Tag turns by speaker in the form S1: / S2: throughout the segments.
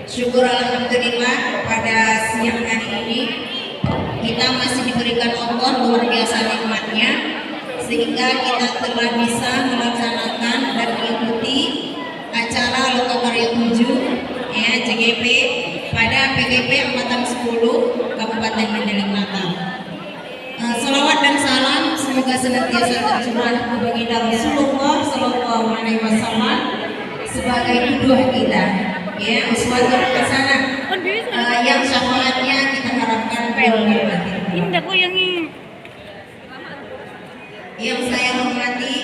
S1: Syukur alhamdulillah pada siang hari ini kita masih diberikan Allah luar biasa nikmatnya sehingga kita telah bisa melaksanakan dan mengikuti acara Lokakarya 7 ya JGP pada PGP Angkatan 10 Kabupaten Mandailing Natal. Salawat dan salam semoga senantiasa tercurah ke baginda Rasulullah Sallallahu Alaihi Wasallam sebagai qudwah kita, ya uswatun hasanah yang syafaatnya kita harapkan bermanfaat. Yang saya hormati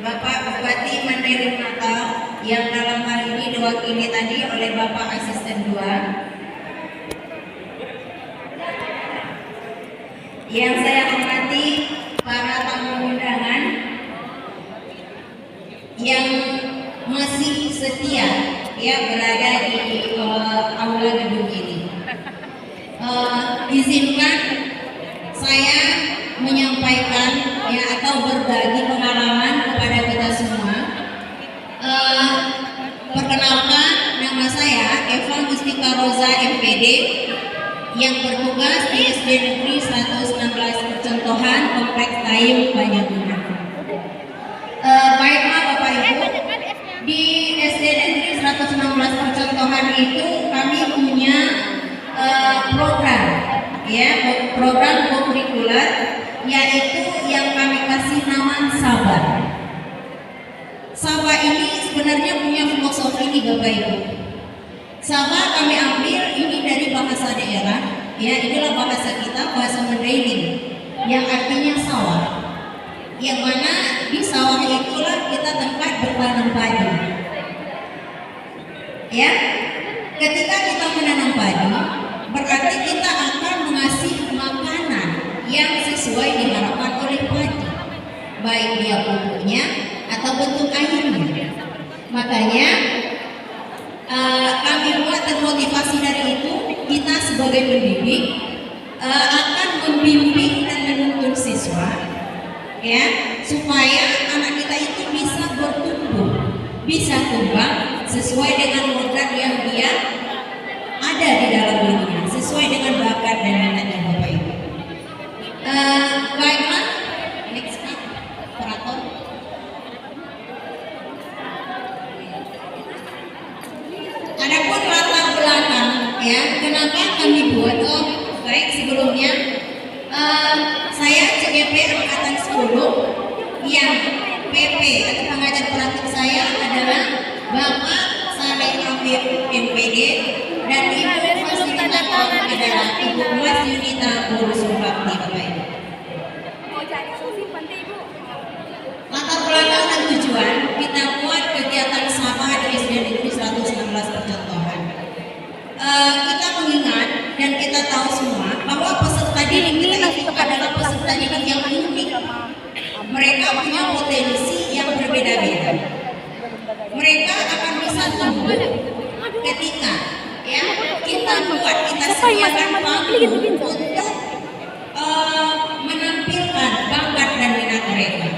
S1: Bapak Bupati Mandailing Natal yang dalam hal ini diwakili tadi oleh Bapak Asisten 2. Yang saya hormati para tamu undangan yang masih setia ya berada di aula gedung ini. Izinkan saya menyampaikan ya atau berbagi pengalaman kepada kita semua. Perkenalkan, nama saya Eva Mustika Roza MPD yang bertugas di SD Negeri 116 Percontohan Kompleks Taim Banyaguna. Baiklah Bapak Ibu, di SD Negeri 116 Percontohan itu kami punya program ya, program kurikuler yaitu yang kami kasih nama Sabar. Sabar ini sebenarnya punya filosofi nih Bapak Ibu. Sabar kami ambil ini dari bahasa daerah, ya inilah bahasa kita, bahasa Mandailing, yang artinya sawah. Yang mana di sawah itulah kita tempat bertanam padi. Ya, ketika kita menanam padi, berarti kita akan mengasih makanan yang sesuai diharapkan oleh padi, baik dia pupuknya atau bentuk airnya. Makanya kami buat termotivasi dari itu, kita sebagai pendidik akan membimbing dan menuntun siswa ya supaya anak kita itu bisa bertumbuh, bisa kembang sesuai dengan modal yang dia ada di dalam dirinya, sesuai dengan bakat dan minatnya Bapak Ibu. Baiklah, next operator. Adapun latar belakang ya, kenapa kami buat baik sebelumnya saya CGP Angkatan 10 yang PP atau pengajar praktik saya adalah Bapak Saleh Afif MPD dan Ibu fasilitator adalah Ibu Mas Yunita Borusul Bakti Bapak Ibu. Latar belakang dan tujuan kita buat kegiatan sama di SD Negeri 116 Percontohan. Kita mengingat dan kita tahu semua bahwa peserta didik kita itu adalah peserta didik yang unik. Mereka punya potensi yang berbeda-beda. Mereka akan bisa tumbuh ketika ya kita buat, kita sediakan panggung untuk menampilkan bakat dan minat mereka.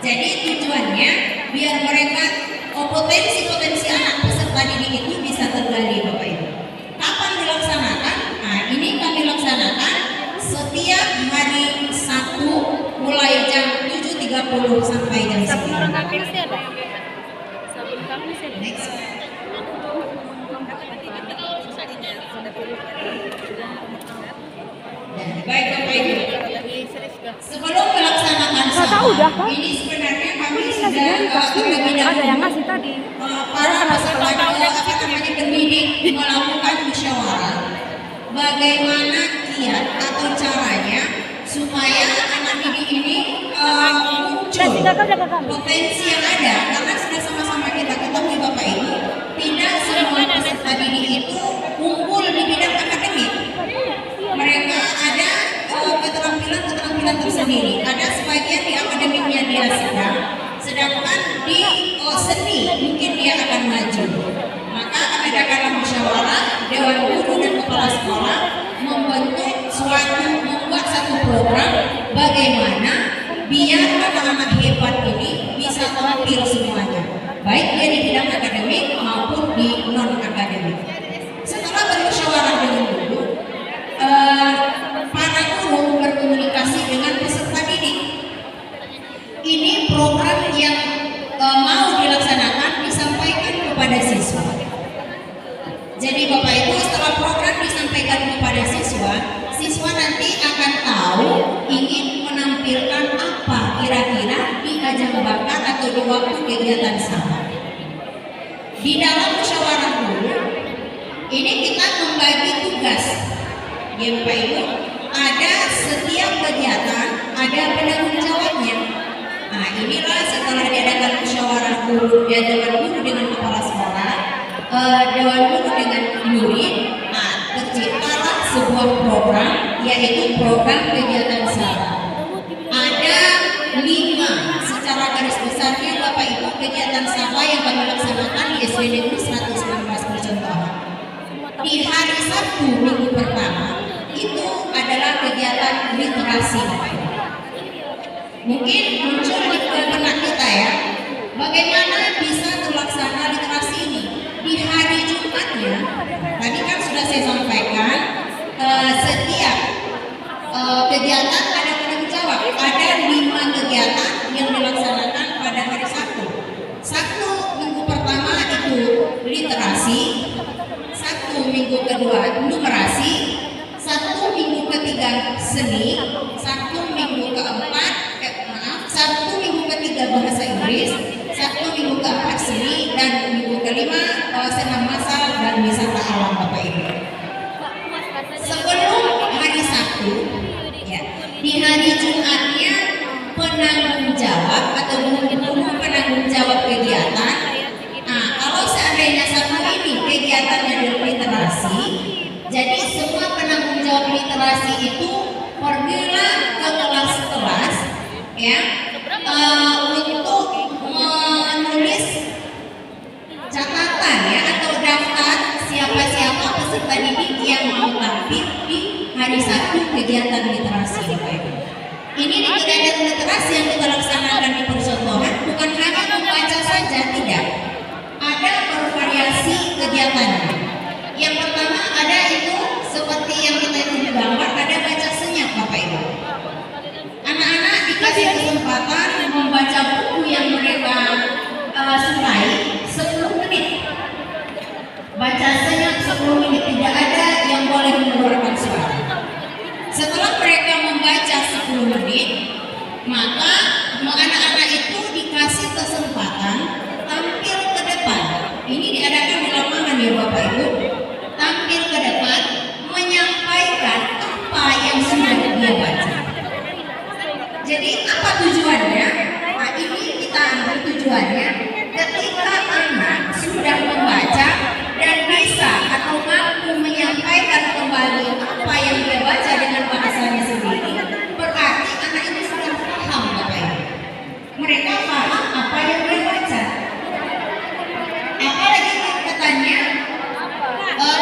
S1: Jadi tujuannya biar mereka potensi-potensi anak peserta didik itu bisa tergali Bapak Ibu. Kapan dilaksanakan? Nah ini kami laksanakan setiap hari Sabtu mulai jam 7.30 sampai jam 9. Next. Baik Bapak Ibu, sebelum melaksanakan sama, ini sebenarnya kami sudah terlebih dahulu para peserta pendidik melakukan musyawarah bagaimana kiat atau caranya supaya anak didik ini muncul potensi yang ada, karena sudah sama-sama kita ketahui Bapak Ibu, tidak semua peserta didik itu unggul di bidang akademik. Mereka ada keterampilan tersendiri. Ada sebagian di akademiknya dia sedangkan di seni mungkin dia akan maju. Maka kami dalam musyawarah Dewan Guru dan Kepala Sekolah membuat satu program bagaimana biar anak-anak hebat ini bisa tampil semuanya, baik dia di bidang akademik maupun di non akademik. setelah bermusyawarah dengan guru, para guru berkomunikasi dengan peserta didik. Ini program yang mau dilaksanakan disampaikan kepada siswa. Jadi Bapak Ibu, setelah program disampaikan kepada siswa, siswa nanti akan tahu ingin menampilkan apa kira-kira di ajang bakat atau di waktu kegiatan sama. Di dalam musyawarah guru, ini kita membagi tugas. Ya Bapak Ibu, ada setiap kegiatan ada penanggung jawabnya. Nah inilah setelah diadakan musyawarah guru, dewan guru dengan kepala sekolah, dewan guru dengan murid, nah terciptalah sebuah program, yaitu program kegiatan sama. Ada 5 secara garis besarnya Bapak Ibu kegiatan sama yang kami laksanakan di SD Negeri 119 Percontohan. Di hari Sabtu minggu pertama itu adalah kegiatan literasi Bapak Ibu. Mungkin muncul di benak kita ya, bagaimana bisa terlaksana literasi ini di hari Jumatnya. Tadi kan sudah saya sampaikan, setiap kegiatan ada penanggung jawab. Ada 5 kegiatan yang dilaksanakan pada hari Sabtu. Sabtu minggu pertama itu literasi, Sabtu minggu kedua numerasi, Sabtu minggu ketiga seni, Sabtu minggu keempat Sabtu minggu ketiga bahasa Inggris, Sabtu minggu keempat seni, dan minggu kelima senam massal dan wisata alam Bapak Ibu. Sebelum hari Sabtu, ya, di hari Jumatnya penanggung jawab atau guru penanggung jawab kegiatan. Nah, kalau seandainya Sabtu ini kegiatannya di literasi, jadi semua penanggung jawab literasi itu pergilah ke kelas-kelas, ya, untuk menulis catatan ya atau daftar siapa-siapa peserta didik yang mau tampil di hari Sabtu kegiatan literasi. Ini di kegiatan literasi yang kita laksanakan di Percontohan bukan hanya membaca saja, tidak. Ada bervariasi kegiatannya. Yang pertama ada itu seperti yang kita lihat di gambar, ada baca senyap Bapak Ibu. Anak-anak dikasih kesempatan membaca buku yang mereka sukai 10 menit. Baca senyap 10 menit, tidak ada yang boleh mengeluarkan suara. Setelah mereka membaca 10 menit, maka anak-anak itu dikasih kesempatan tampil ke depan. Ini diadakan di lapangan ya Bapak Ibu. Tampil ke depan menyampaikan apa yang sudah dia baca. Jadi apa tujuannya? Nah ini kita ambil tujuannya ketika anak sudah membaca dan bisa atau mampu menyampaikan kembali apa yang dia baca dengan bahasanya sendiri, berarti anak itu sudah paham Bapak Ibu. Mereka paham apa yang dia baca. Apalagi katanya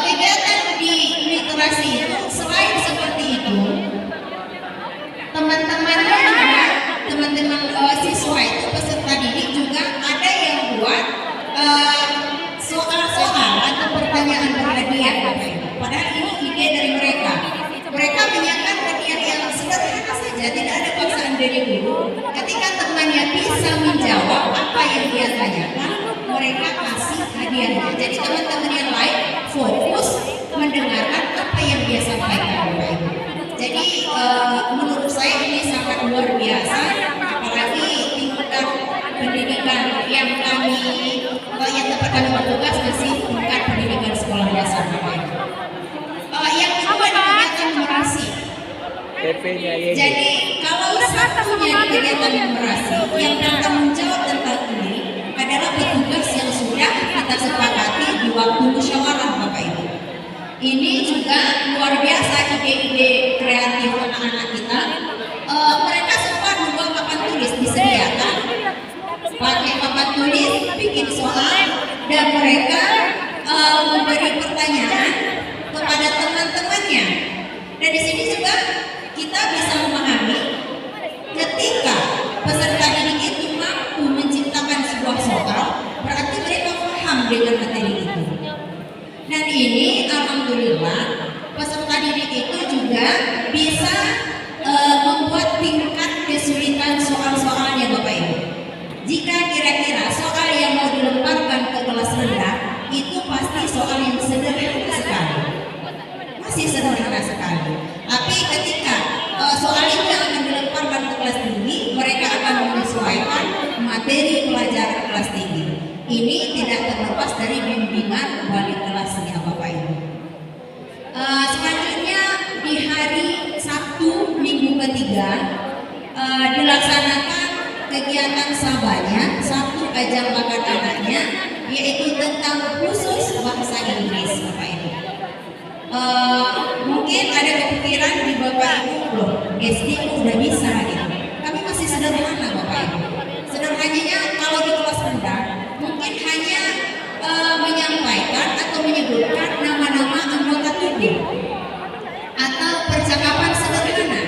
S1: kegiatan di literasi itu selain seperti itu, teman-teman siswa itu peserta didik juga ada yang buat soal-soal atau pertanyaan berhadiah. Padahal ini ide dari mereka. Mereka menyiapkan hadiah yang sederhana saja, tidak ada paksaan dari guru. Ketika temannya bisa menjawab apa yang dia tanyakan, mereka kasih hadiahnya. Jadi teman-teman yang lain fokus mendengarkan apa yang dia sampaikan. Jadi menurut saya ini sangat luar biasa, apalagi tingkat pendidikan yang tempat kami bertugas masih tingkat pendidikan sekolah dasar. Yang kedua di kegiatan numerasi. Jadi kalau satunya di kegiatan numerasi yang bertanggung jawab tentang ini adalah petugas yang sudah kita sepakati di waktu musyawarah Bapak Ibu. Ini juga luar biasa ide-ide kreatif anak-anak kita. Mereka sempat membuat papan tulis, disediakan pakai papan tulis, bikin soal, dan mereka memberi pertanyaan kepada teman-temannya. Dan di sini juga kita bisa memahami ketika peserta didik itu mampu menciptakan sebuah soal, berarti mereka paham dengan materi itu. Dan ini alhamdulillah peserta didik itu juga bisa membuat tingkat kesulitan soal-soalnya Bapak Ibu. Jika kira-kira soal yang mau dilemparkan ke kelas rendah itu pasti soal yang sederhana sekali, masih sederhana sekali. Tapi ketika soal itu yang akan dilemparkan ke kelas tinggi, mereka akan menyesuaikan materi pelajaran kelas tinggi. Ini tidak terlepas dari bimbingan wali kelasnya Bapak Ibu. Selanjutnya di hari Sabtu minggu ketiga dilaksanakan kegiatan sabanya, satu ajang bakat anaknya, yaitu tentang khusus bahasa Inggris Bapak Ibu. Mungkin ada kepikiran di Bapak Ibu, loh SD udah bisa gitu. Kami masih sederhana Bapak Ibu. Sederhananya kalau di kelas rendah mungkin hanya menyampaikan atau menyebutkan nama-nama anggota tubuh atau percakapan sederhana.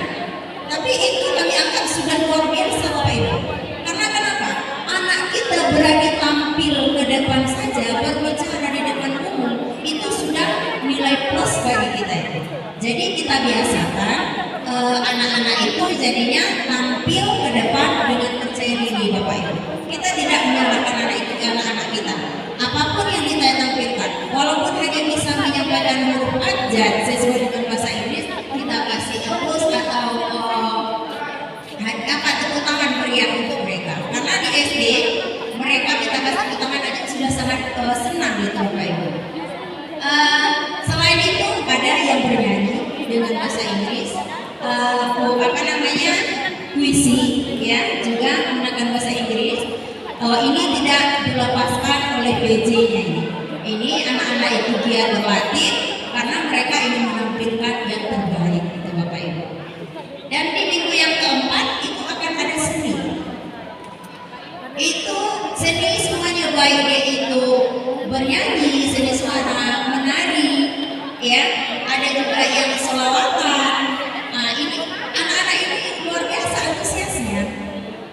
S1: Tapi itu kami anggap sudah luar biasa Bapak Ibu. Karena kenapa? Anak kita berani tampil ke depan saja, berbicara di depan umum, itu sudah nilai plus bagi kita itu. Jadi kita biasakan anak-anak itu jadinya tampil ke depan dengan percaya diri Bapak Ibu. Kita tidak menyalahkan anak kita. Apapun yang kita tampilkan, walaupun hanya bisa menyampaikan huruf abjad sesuai dengan bahasa Inggris, kita kasih plus atau apa tepuk tangan meriah untuk mereka. Karena di SD mereka kita kasih tepuk tangan aja sudah sangat senang gitu Bapak Ibu. Selain itu ada yang bernyanyi dengan bahasa Inggris, puisi ya, juga menggunakan bahasa Inggris. Ini tidak dilepaskan oleh BJ-nya ini. Ini anak-anak itu giat berlatih karena mereka ingin menampilkan yang terbaik gitu Bapak Ibu. Dan di minggu yang keempat itu akan ada seni. Itu seni semuanya baik, yaitu bernyanyi, seni suara, menari, ya, ada juga yang selawatan. Nah, ini anak-anak ini luar biasa antusiasnya.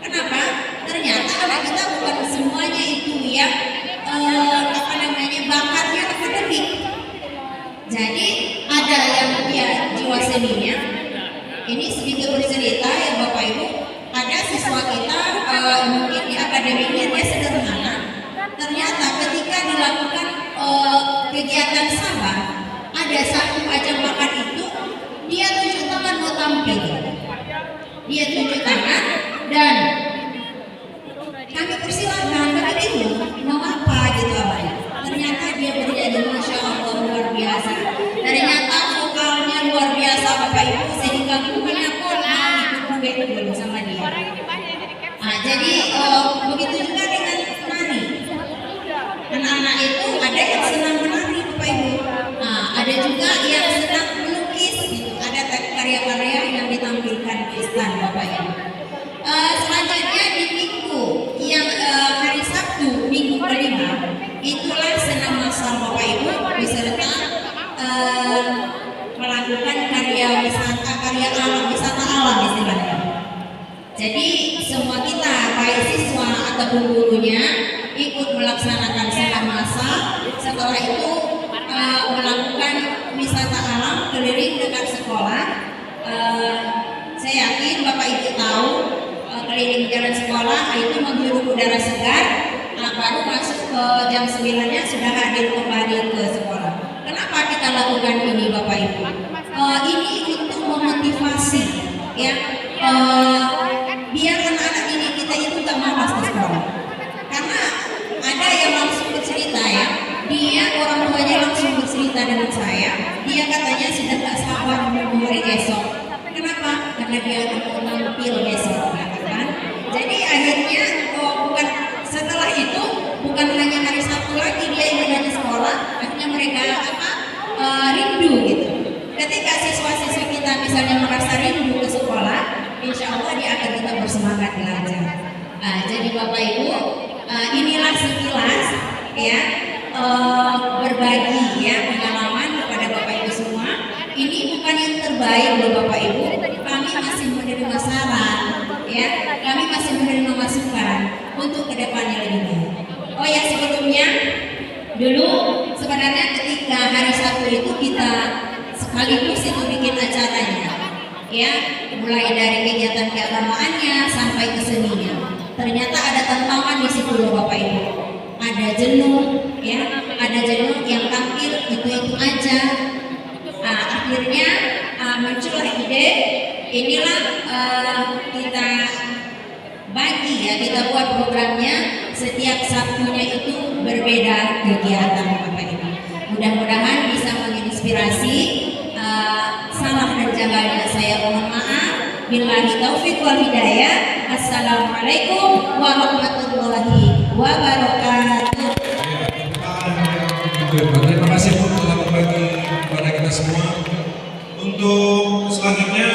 S1: Kenapa? Ternyata anak kita bukan semuanya itu yang bakatnya akademik. Jadi ada yang punya jiwa seninya. Ini sedikit bercerita ya Bapak Ibu. Ada siswa kita mungkin di akademiknya dia sederhana. Ternyata ketika dilakukan kegiatan sabah, ada satu ajang bakat itu dia tunjuk tangan mau tampil. Dia tunjuk tangan dan kami persilahkan, kami bingung mau apa gitu awalnya. Ternyata dia bernyanyi Masya Allah luar biasa. Ternyata vokalnya luar biasa Bapak Ibu, sehingga gurunya pun ikut dulu sama dia. Nah, jadi begitu juga dengan menari. Anak-anak itu ada yang senang menari Bapak Ibu. Nah, ada juga yang sedang melukis gitu. Ada karya-karya yang ditampilkan di stand Bapak Ibu. Selanjutnya di minggu yang hari Sabtu minggu kelima, itulah senam massal Bapak Ibu beserta melakukan karya wisata alam istilahnya. Jadi semua kita baik siswa ataupun gurunya ikut melaksanakan senam massal. Setelah itu melakukan wisata alam keliling dekat sekolah. Saya yakin Bapak Ibu tahu keliling jalan sekolah itu menghirup udara segar. Baru masuk ke jam 9-nya sudah hadir kembali ke sekolah. Kenapa kita lakukan ini Bapak Ibu? Ini untuk memotivasi ya, biar anak-anak ini kita itu gak malas di sekolah. Karena ada yang langsung bercerita ya, dia orang tuanya langsung bercerita dengan saya, dia katanya sudah gak sabar menunggu hari esok. Kenapa? Karena dia akan tampil besok kan? Jadi akhirnya bukan setelah itu bukan hanya hari Sabtu lagi dia ingin ke sekolah, akhirnya mereka rindu gitu. Ketika siswa-siswi kita misalnya merasa rindu ke sekolah, insya Allah dia akan tetap bersemangat belajar. Jadi Bapak Ibu, inilah sekilas ya berbagi ya pengalaman kepada Bapak Ibu semua. Ini bukan yang terbaik loh Bapak Ibu. Kami masih menerima saran ya, kami masih menerima masukan untuk kedepannya lebih baik. Oh ya, sebelumnya dulu sebenarnya ketika hari Sabtu itu kita sekaligus itu bikin acaranya, ya, mulai dari kegiatan keagamaannya sampai ke seninya. Ternyata ada tantangan di situ loh Bapak Ibu. Ada jenuh, ya, ada jenuh yang tampil itu aja. Nah, akhirnya muncullah ide, inilah kita bagi ya, kita buat programnya setiap Sabtunya itu berbeda kegiatan Bapak Ibu. Mudah-mudahan bisa menginspirasi. Salah dan jalannya saya mohon maaf. Billahi taufiq wal hidayah. Assalamualaikum warahmatullahi wabarakatuh.
S2: Terima kasih Bu telah berbagi kepada kita semua. Untuk selanjutnya